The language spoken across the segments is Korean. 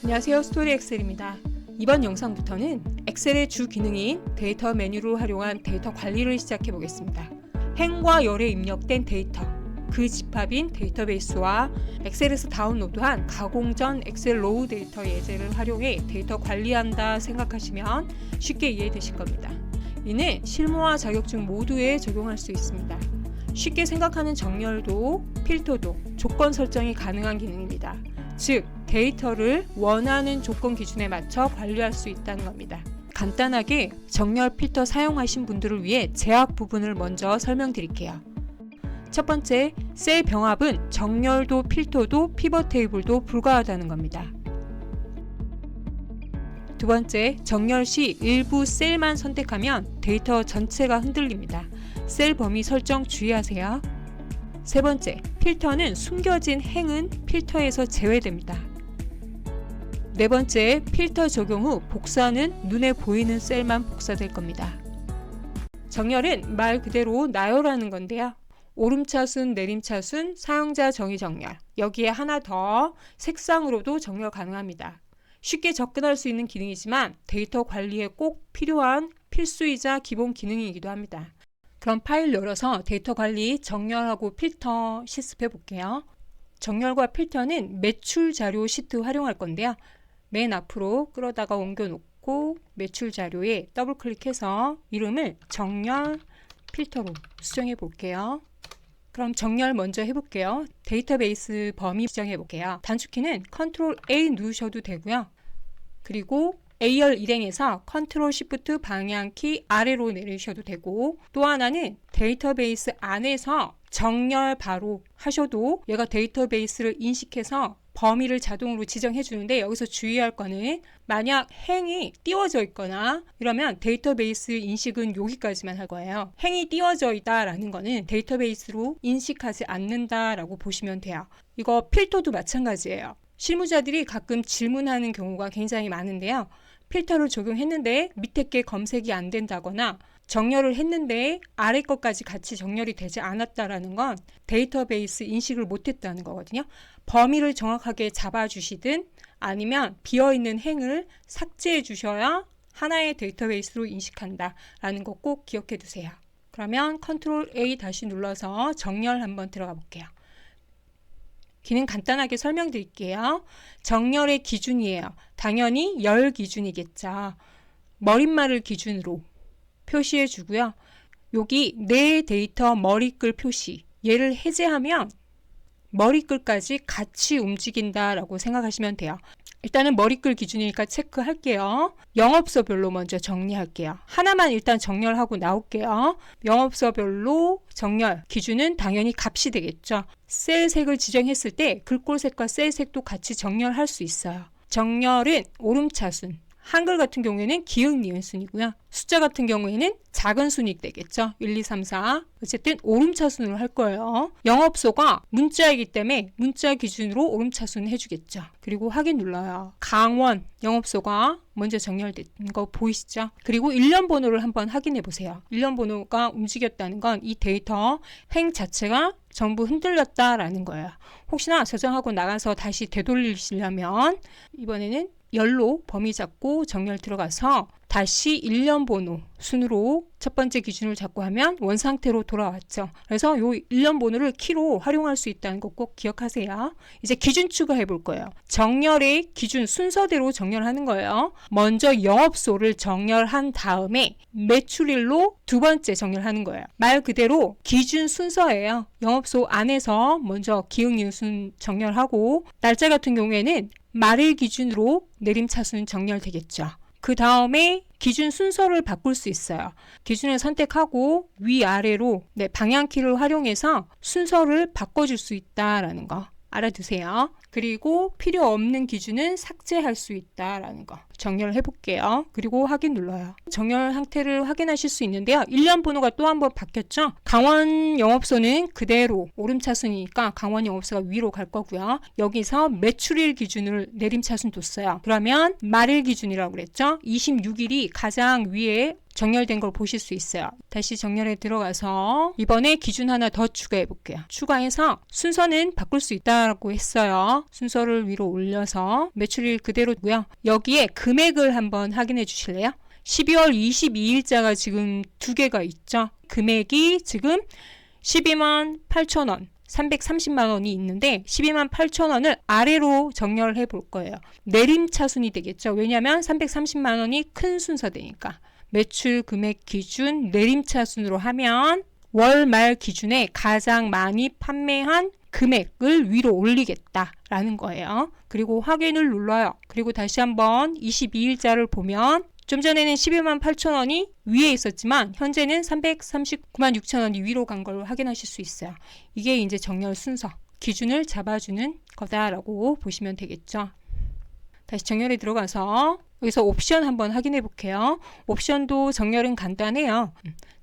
안녕하세요, 스토리 엑셀입니다. 이번 영상부터는 엑셀의 주 기능인 데이터 메뉴를 활용한 데이터 관리를 시작해 보겠습니다. 행과 열에 입력된 데이터, 그 집합인 데이터베이스와 엑셀에서 다운로드한 가공 전 엑셀 로우 데이터 예제를 활용해 데이터 관리한다 생각하시면 쉽게 이해되실 겁니다. 이는 실무와 자격증 모두에 적용할 수 있습니다. 쉽게 생각하는 정렬도 필터도 조건 설정이 가능한 기능입니다. 즉, 데이터를 원하는 조건 기준에 맞춰 관리할 수 있다는 겁니다. 간단하게 정렬 필터 사용하신 분들을 위해 제약 부분을 먼저 설명드릴게요. 첫 번째, 셀 병합은 정렬도 필터도 피벗 테이블도 불가하다는 겁니다. 두 번째, 정렬 시 일부 셀만 선택하면 데이터 전체가 흔들립니다. 셀 범위 설정 주의하세요. 세 번째, 필터는 숨겨진 행은 필터에서 제외됩니다. 네 번째, 필터 적용 후 복사는 눈에 보이는 셀만 복사될 겁니다. 정렬은 말 그대로 나열하는 건데요. 오름차순, 내림차순, 사용자 정의 정렬, 여기에 하나 더 색상으로도 정렬 가능합니다. 쉽게 접근할 수 있는 기능이지만 데이터 관리에 꼭 필요한 필수이자 기본 기능이기도 합니다. 그럼 파일 열어서 데이터 관리 정렬하고 필터 실습해 볼게요. 정렬과 필터는 매출 자료 시트 활용할 건데요. 맨 앞으로 끌어다가 옮겨 놓고 매출 자료에 더블 클릭해서 이름을 정렬 필터로 수정해 볼게요. 그럼 정렬 먼저 해볼게요. 데이터베이스 범위 수정해 볼게요. 단축키는 컨트롤 A 누르셔도 되고요. 그리고 A열 일행에서 컨트롤 시프트 방향키 아래로 내리셔도 되고, 또 하나는 데이터베이스 안에서 정렬 바로 하셔도 얘가 데이터베이스를 인식해서 범위를 자동으로 지정해 주는데, 여기서 주의할 거는 만약 행이 띄워져 있거나 이러면 데이터베이스 인식은 여기까지만 할 거예요. 행이 띄워져 있다라는 거는 데이터베이스로 인식하지 않는다라고 보시면 돼요. 이거 필터도 마찬가지예요. 실무자들이 가끔 질문하는 경우가 굉장히 많은데요. 필터를 적용했는데 밑에 게 검색이 안 된다거나 정렬을 했는데 아래 것까지 같이 정렬이 되지 않았다라는 건 데이터베이스 인식을 못했다는 거거든요. 범위를 정확하게 잡아주시든 아니면 비어있는 행을 삭제해 주셔야 하나의 데이터베이스로 인식한다라는 거 꼭 기억해 두세요. 그러면 컨트롤 A 다시 눌러서 정렬 한번 들어가 볼게요. 기능 간단하게 설명드릴게요. 정렬의 기준이에요. 당연히 열 기준이겠죠. 머릿말을 기준으로 표시해 주고요. 여기 내 데이터 머리글 표시, 얘를 해제하면 머리글까지 같이 움직인다라고 생각하시면 돼요. 일단은 머리글 기준이니까 체크할게요. 영업소별로 먼저 정리할게요. 하나만 일단 정렬하고 나올게요. 영업소별로 정렬 기준은 당연히 값이 되겠죠. 셀 색을 지정했을 때 글꼴 색과 셀 색도 같이 정렬할 수 있어요. 정렬은 오름차순, 한글 같은 경우에는 기역, 니은 순이고요. 숫자 같은 경우에는 작은 순이 되겠죠. 1, 2, 3, 4. 어쨌든 오름차순으로 할 거예요. 영업소가 문자이기 때문에 문자 기준으로 오름차순 해주겠죠. 그리고 확인 눌러요. 강원 영업소가 먼저 정렬된 거 보이시죠? 그리고 일련 번호를 한번 확인해 보세요. 일련 번호가 움직였다는 건 이 데이터 행 자체가 전부 흔들렸다라는 거예요. 혹시나 저장하고 나가서 다시 되돌리시려면 이번에는 열로 범위 잡고 정렬 들어가서 다시 일련 번호 순으로 첫 번째 기준을 잡고 하면 원상태로 돌아왔죠. 그래서 이 일련 번호를 키로 활용할 수 있다는 거 꼭 기억하세요. 이제 기준 추가해 볼 거예요. 정렬의 기준 순서대로 정렬하는 거예요. 먼저 영업소를 정렬한 다음에 매출일로 두 번째 정렬하는 거예요. 말 그대로 기준 순서예요. 영업소 안에서 먼저 기역, 니은 순 정렬하고, 날짜 같은 경우에는 말일 기준으로 내림차순 정렬되겠죠. 그 다음에 기준 순서를 바꿀 수 있어요. 기준을 선택하고 위아래로 방향키를 활용해서 순서를 바꿔줄 수 있다라는 거 알아두세요. 그리고 필요 없는 기준은 삭제할 수 있다라는 거 정렬해 볼게요. 그리고 확인 눌러요. 정렬 상태를 확인하실 수 있는데요. 일련 번호가 또 한 번 바뀌었죠. 강원 영업소는 그대로 오름차순이니까 강원 영업소가 위로 갈 거고요. 여기서 매출일 기준을 내림차순 뒀어요. 그러면 말일 기준이라고 그랬죠. 26일이 가장 위에 정렬된 걸 보실 수 있어요. 다시 정렬에 들어가서 이번에 기준 하나 더 추가해 볼게요. 추가해서 순서는 바꿀 수 있다고 했어요. 순서를 위로 올려서 매출일 그대로고요. 여기에 금액을 한번 확인해 주실래요? 12월 22일자가 지금 두 개가 있죠. 금액이 지금 12만 8천 원, 330만 원이 있는데 12만 8천 원을 아래로 정렬해 볼 거예요. 내림차순이 되겠죠. 왜냐하면 330만 원이 큰 순서되니까. 매출 금액 기준 내림차순으로 하면 월 말 기준에 가장 많이 판매한 금액을 위로 올리겠다라는 거예요. 그리고 확인을 눌러요. 그리고 다시 한번 22일자를 보면 좀 전에는 12만 8천 원이 위에 있었지만 현재는 339만 6천 원이 위로 간 걸 확인하실 수 있어요. 이게 이제 정렬 순서, 기준을 잡아주는 거다라고 보시면 되겠죠. 다시 정렬에 들어가서 여기서 옵션 한번 확인해 볼게요. 옵션도 정렬은 간단해요.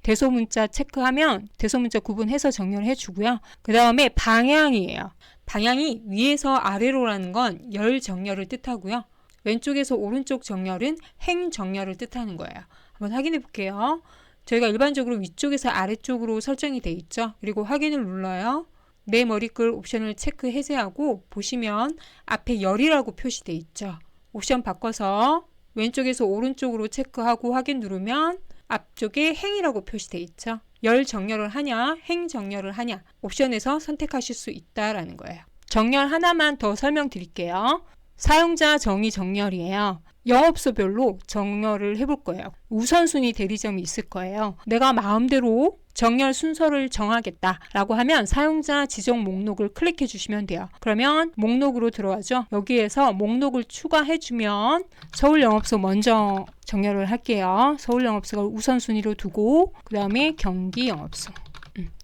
대소문자 체크하면 대소문자 구분해서 정렬해 주고요. 그 다음에 방향이에요. 방향이 위에서 아래로라는 건 열 정렬을 뜻하고요. 왼쪽에서 오른쪽 정렬은 행 정렬을 뜻하는 거예요. 한번 확인해 볼게요. 저희가 일반적으로 위쪽에서 아래쪽으로 설정이 돼 있죠. 그리고 확인을 눌러요. 내 머리글 옵션을 체크 해제하고 보시면 앞에 열이라고 표시돼 있죠. 옵션 바꿔서 왼쪽에서 오른쪽으로 체크하고 확인 누르면 앞쪽에 행이라고 표시돼 있죠. 열 정렬을 하냐, 행 정렬을 하냐 옵션에서 선택하실 수 있다라는 거예요. 정렬 하나만 더 설명드릴게요. 사용자 정의 정렬이에요. 영업소별로 정렬을 해볼 거예요. 우선순위 대리점이 있을 거예요. 내가 마음대로 정렬 순서를 정하겠다라고 하면 사용자 지정 목록을 클릭해 주시면 돼요. 그러면 목록으로 들어가죠. 여기에서 목록을 추가해주면 서울영업소 먼저 정렬을 할게요. 서울영업소가 우선순위로 두고 그 다음에 경기영업소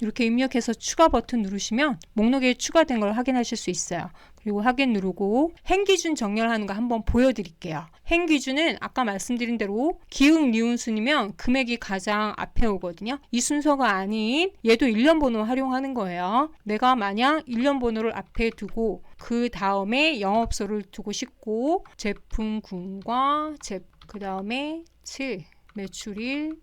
이렇게 입력해서 추가 버튼 누르시면 목록에 추가된 걸 확인하실 수 있어요. 그리고 확인 누르고 행기준 정렬하는 거 한번 보여드릴게요. 행기준은 아까 말씀드린 대로 기흥, 니은 순이면 금액이 가장 앞에 오거든요. 이 순서가 아닌 얘도 일련 번호 활용하는 거예요. 내가 만약 일련 번호를 앞에 두고 그 다음에 영업소를 두고 싶고 제품군과 그 다음에 7 매출일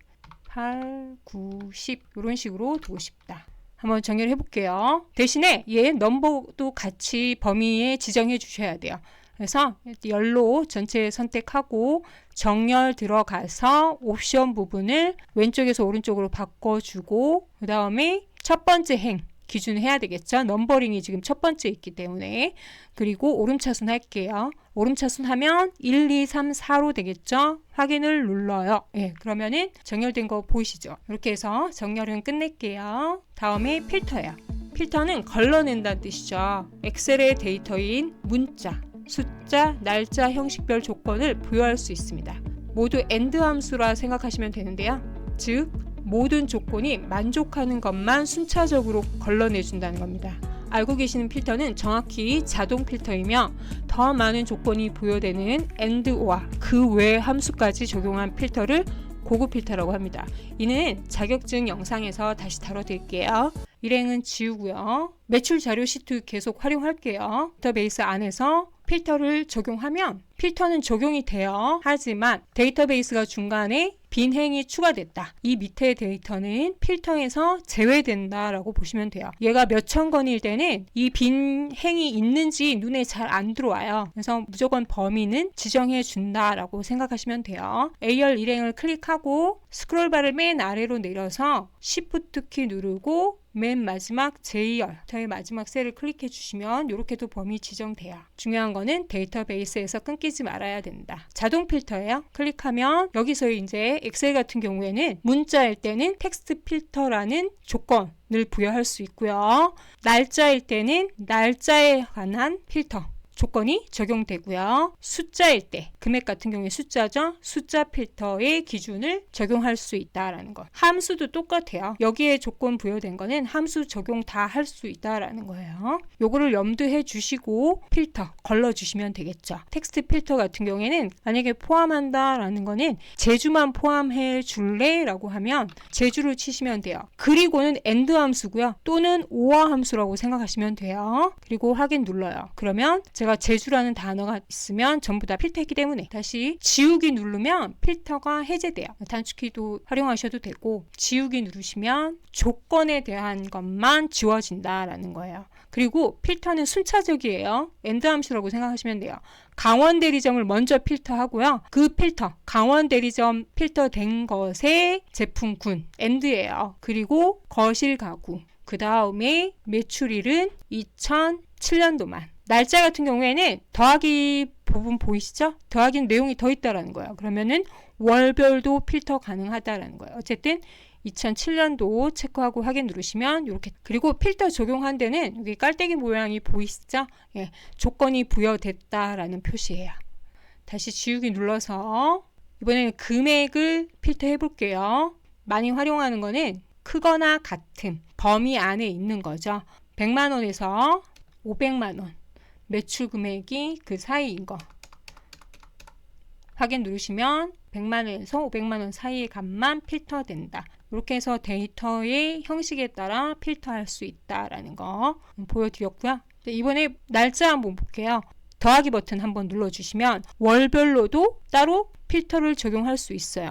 8, 9, 10 이런 식으로 두고 싶다. 한번 정렬해 볼게요. 대신에 얘 넘버도 같이 범위에 지정해 주셔야 돼요. 그래서 열로 전체 선택하고 정렬 들어가서 옵션 부분을 왼쪽에서 오른쪽으로 바꿔주고 그 다음에 첫 번째 행 기준 해야 되겠죠. 넘버링이 지금 첫 번째 있기 때문에 그리고 오름차순 할게요. 오름차순 하면 1, 2, 3, 4로 되겠죠. 확인을 눌러요. 예, 그러면은 정렬된 거 보이시죠? 이렇게 해서 정렬은 끝낼게요. 다음에 필터예요. 필터는 걸러낸다는 뜻이죠. 엑셀의 데이터인 문자, 숫자, 날짜, 형식별 조건을 부여할 수 있습니다. 모두 AND 함수라 생각하시면 되는데요. 즉 모든 조건이 만족하는 것만 순차적으로 걸러내준다는 겁니다. 알고 계시는 필터는 정확히 자동 필터이며 더 많은 조건이 부여되는 AND OR 그 외 함수까지 적용한 필터를 고급 필터라고 합니다. 이는 자격증 영상에서 다시 다뤄드릴게요. 일행은 지우고요. 매출 자료 시트 계속 활용할게요. 데이터베이스 안에서 필터를 적용하면 필터는 적용이 돼요. 하지만 데이터베이스가 중간에 빈 행이 추가됐다. 이 밑에 데이터는 필터에서 제외된다라고 보시면 돼요. 얘가 몇천 건일 때는 이 빈 행이 있는지 눈에 잘 안 들어와요. 그래서 무조건 범위는 지정해 준다라고 생각하시면 돼요. A열 일행을 클릭하고 스크롤바를 맨 아래로 내려서 Shift 키 누르고 맨 마지막 J열, 저의 마지막 셀을 클릭해 주시면 이렇게도 범위 지정돼요. 중요한 거는 데이터베이스에서 끊기지 말아야 된다. 자동 필터예요. 클릭하면 여기서 이제 엑셀 같은 경우에는 문자일 때는 텍스트 필터라는 조건을 부여할 수 있고요. 날짜일 때는 날짜에 관한 필터 조건이 적용되고요. 숫자일 때 금액 같은 경우에 숫자죠. 숫자 필터의 기준을 적용할 수 있다라는 것. 함수도 똑같아요. 여기에 조건 부여된 거는 함수 적용 다 할 수 있다라는 거예요. 요거를 염두해 주시고 필터 걸러 주시면 되겠죠. 텍스트 필터 같은 경우에는 만약에 포함한다라는 거는 제주만 포함해 줄래? 라고 하면 제주를 치시면 돼요. 그리고는 AND 함수고요. 또는 OR 함수라고 생각하시면 돼요. 그리고 확인 눌러요. 그러면 제가 제주라는 단어가 있으면 전부 다 필터이기 때문에 다시 지우기 누르면 필터가 해제돼요. 단축키도 활용하셔도 되고 지우기 누르시면 조건에 대한 것만 지워진다라는 거예요. 그리고 필터는 순차적이에요. 엔드 함수라고 생각하시면 돼요. 강원 대리점을 먼저 필터하고요. 그 필터, 강원 대리점 필터된 것의 제품군, 엔드예요. 그리고 거실 가구, 그 다음에 매출일은 2007년도만. 날짜 같은 경우에는 더하기 부분 보이시죠? 더하기는 내용이 더 있다라는 거예요. 그러면은 월별도 필터 가능하다라는 거예요. 어쨌든 2007년도 체크하고 확인 누르시면 이렇게. 그리고 필터 적용한 데는 여기 깔때기 모양이 보이시죠? 예, 조건이 부여됐다라는 표시예요. 다시 지우기 눌러서 이번에는 금액을 필터해 볼게요. 많이 활용하는 거는 크거나 같은 범위 안에 있는 거죠. 100만 원에서 500만 원. 매출 금액이 그 사이인 거. 확인 누르시면 100만 원에서 500만 원 사이의 값만 필터된다. 이렇게 해서 데이터의 형식에 따라 필터할 수 있다라는 거 보여드렸고요. 이번에 날짜 한번 볼게요. 더하기 버튼 한번 눌러주시면 월별로도 따로 필터를 적용할 수 있어요.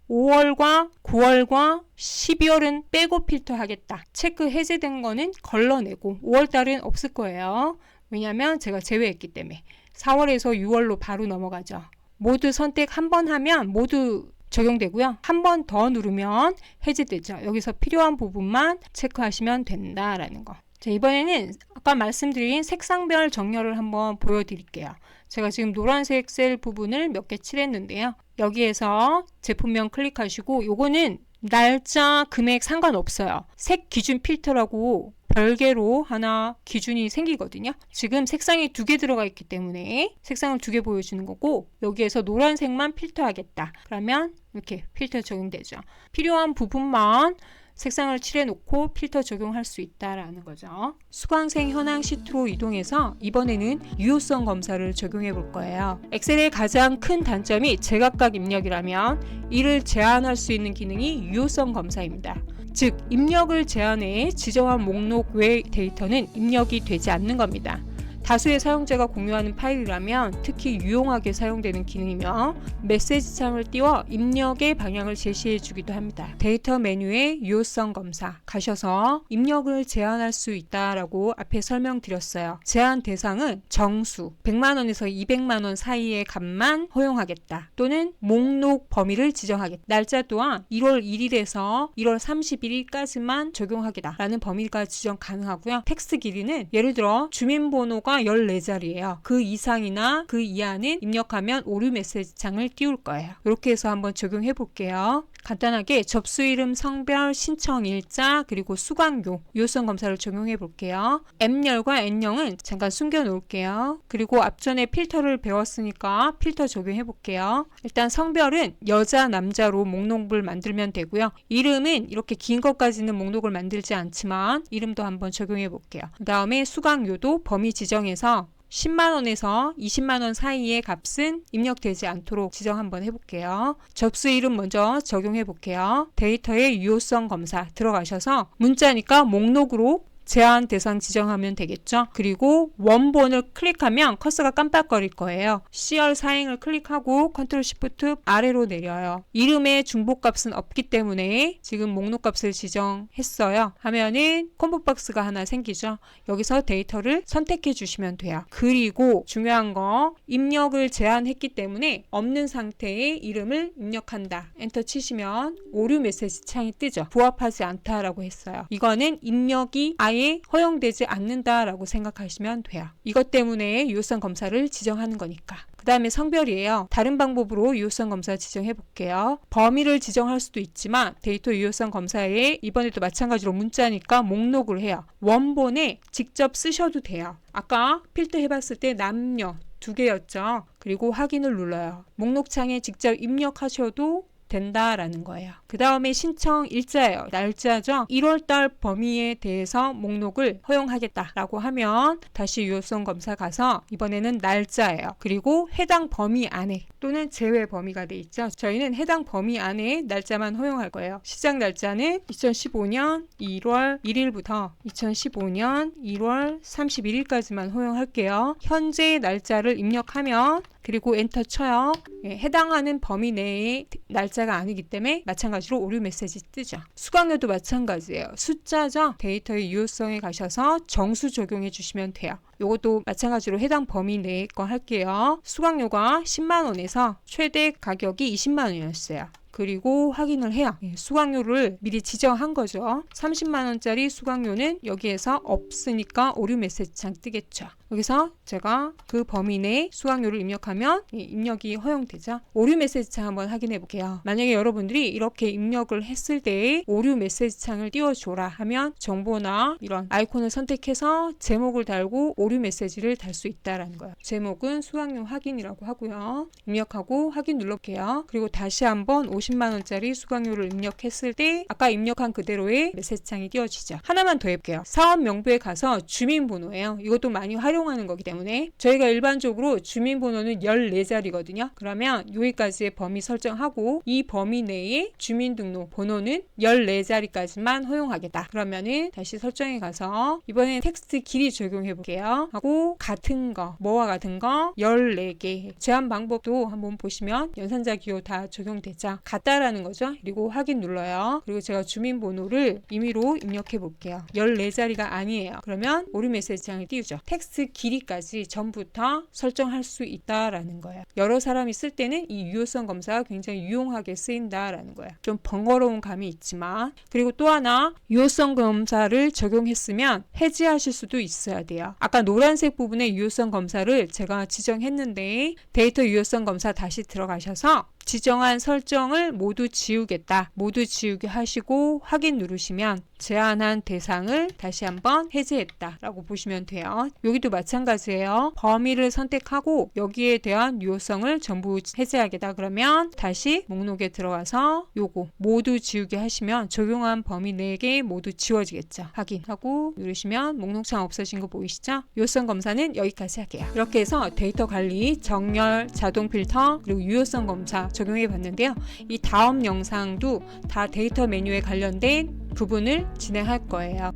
5월과 9월과 12월은 빼고 필터하겠다. 체크 해제된 거는 걸러내고 5월달은 없을 거예요. 왜냐하면 제가 제외했기 때문에. 4월에서 6월로 바로 넘어가죠. 모두 선택 한 번 하면 모두 적용되고요. 한 번 더 누르면 해제되죠. 여기서 필요한 부분만 체크하시면 된다라는 거. 자, 이번에는 아까 말씀드린 색상별 정렬을 한번 보여드릴게요. 제가 지금 노란색 셀 부분을 몇 개 칠했는데요. 여기에서 제품명 클릭하시고 요거는 날짜, 금액 상관없어요. 색 기준 필터라고 별개로 하나 기준이 생기거든요. 지금 색상이 2개 들어가 있기 때문에 색상을 2개 보여주는 거고 여기에서 노란색만 필터하겠다. 그러면 이렇게 필터 적용되죠. 필요한 부분만 색상을 칠해놓고 필터 적용할 수 있다라는 거죠. 수강생 현황 시트로 이동해서 이번에는 유효성 검사를 적용해 볼 거예요. 엑셀의 가장 큰 단점이 제각각 입력이라면 이를 제한할 수 있는 기능이 유효성 검사입니다. 즉, 입력을 제한해 지정한 목록 외 데이터는 입력이 되지 않는 겁니다. 다수의 사용자가 공유하는 파일이라면 특히 유용하게 사용되는 기능이며 메시지 창을 띄워 입력의 방향을 제시해 주기도 합니다. 데이터 메뉴에 유효성 검사 가셔서 입력을 제한할 수 있다라고 앞에 설명드렸어요. 제한 대상은 정수 100만 원에서 200만 원 사이의 값만 허용하겠다. 또는 목록 범위를 지정하겠다. 날짜 또한 1월 1일에서 1월 31일까지만 적용하겠다라는 범위가 지정 가능하고요. 텍스트 길이는 예를 들어 주민번호가 14자리예요. 그 이상이나 그 이하는 입력하면 오류 메시지 창을 띄울 거예요. 이렇게 해서 한번 적용해 볼게요. 간단하게 접수 이름, 성별, 신청 일자, 그리고 수강료, 유효성 검사를 적용해 볼게요. M열과 N형은 잠깐 숨겨 놓을게요. 그리고 앞전에 필터를 배웠으니까 필터 적용해 볼게요. 일단 성별은 여자, 남자로 목록을 만들면 되고요. 이름은 이렇게 긴 것까지는 목록을 만들지 않지만 이름도 한번 적용해 볼게요. 그 다음에 수강료도 범위 지정해서 10만원에서 20만원 사이의 값은 입력되지 않도록 지정 한번 해볼게요. 접수 이름 먼저 적용해 볼게요. 데이터의 유효성 검사 들어가셔서 문자니까 목록으로 제한 대상 지정하면 되겠죠. 그리고 원본을 클릭하면 커서가 깜빡거릴 거예요. CR 사행을 클릭하고 컨트롤 시프트 아래로 내려요. 이름의 중복값은 없기 때문에 지금 목록값을 지정했어요. 하면은 콤보 박스가 하나 생기죠. 여기서 데이터를 선택해 주시면 돼요. 그리고 중요한 거 입력을 제한했기 때문에 없는 상태의 이름을 입력한다. 엔터 치시면 오류 메시지 창이 뜨죠. 부합하지 않다라고 했어요. 이거는 입력이 아예 허용되지 않는다라고 생각하시면 돼요. 이것 때문에 유효성 검사를 지정하는 거니까. 그 다음에 성별이에요. 다른 방법으로 유효성 검사 지정해 볼게요. 범위를 지정할 수도 있지만 데이터 유효성 검사에 이번에도 마찬가지로 문자니까 목록을 해요. 원본에 직접 쓰셔도 돼요. 아까 필터 해봤을 때 남녀 2개였죠. 그리고 확인을 눌러요. 목록창에 직접 입력하셔도 된다라는 거예요. 그 다음에 신청 일자예요. 날짜죠. 1월달 범위에 대해서 목록을 허용하겠다라고 하면 다시 유효성 검사 가서 이번에는 날짜예요. 그리고 해당 범위 안에 또는 제외 범위가 돼 있죠. 저희는 해당 범위 안에 날짜만 허용할 거예요. 시작 날짜는 2015년 1월 1일부터 2015년 1월 31일까지만 허용할게요. 현재 날짜를 입력하면 그리고 엔터 쳐요. 해당하는 범위 내의 날짜가 아니기 때문에 마찬가지로 오류 메시지 뜨죠. 수강료도 마찬가지예요. 숫자죠. 데이터의 유효성에 가셔서 정수 적용해 주시면 돼요. 요것도 마찬가지로 해당 범위 내의 거 할게요. 수강료가 10만 원에서 최대 가격이 20만 원이었어요. 그리고 확인을 해요. 수강료를 미리 지정한 거죠. 30만 원짜리 수강료는 여기에서 없으니까 오류 메시지창 뜨겠죠. 여기서 제가 그 범위 내에 수강료를 입력하면 입력이 허용되죠. 오류 메시지창 한번 확인해 볼게요. 만약에 여러분들이 이렇게 입력을 했을 때 오류 메시지창을 띄워줘라 하면 정보나 이런 아이콘을 선택해서 제목을 달고 오류 메시지를 달 수 있다라는 거예요. 제목은 수강료 확인이라고 하고요. 입력하고 확인 눌러볼게요. 그리고 다시 한번 50만 원짜리 수강료를 입력했을 때 아까 입력한 그대로의 메시지창이 띄워지죠. 하나만 더 해볼게요. 사업 명부에 가서 주민번호예요. 이것도 많이 활용하는 거기 때문에 저희가 일반적으로 주민번호는 14자리거든요. 그러면 여기까지의 범위 설정하고 이 범위 내에 주민등록 번호는 14자리까지만 허용하겠다. 그러면은 다시 설정에 가서 이번엔 텍스트 길이 적용해 볼게요. 하고 같은 거, 뭐와 같은 거 14개. 제한 방법도 한번 보시면 연산자 기호 다 적용되죠. 같다라는 거죠. 그리고 확인 눌러요. 그리고 제가 주민번호를 임의로 입력해 볼게요. 14자리가 아니에요. 그러면 오류 메시지창을 띄우죠. 텍스트 길이까지 전부 다 설정할 수 있다라는 거예요. 여러 사람이 쓸 때는 이 유효성 검사가 굉장히 유용하게 쓰인다라는 거예요. 좀 번거로운 감이 있지만 그리고 또 하나 유효성 검사를 적용했으면 해지하실 수도 있어야 돼요. 아까 노란색 부분의 유효성 검사를 제가 지정했는데 데이터 유효성 검사 다시 들어가셔서 지정한 설정을 모두 지우겠다. 모두 지우게 하시고 확인 누르시면 제한한 대상을 다시 한번 해제했다 라고 보시면 돼요. 여기도 마찬가지예요. 범위를 선택하고 여기에 대한 유효성을 전부 해제하겠다 그러면 다시 목록에 들어가서 요거 모두 지우게 하시면 적용한 범위 4개 모두 지워지겠죠. 확인하고 누르시면 목록창 없어진 거 보이시죠? 유효성 검사는 여기까지 할게요. 이렇게 해서 데이터 관리, 정렬, 자동 필터 그리고 유효성 검사 적용해 봤는데요. 이 다음 영상도 다 데이터 메뉴에 관련된 부분을 진행할 거예요.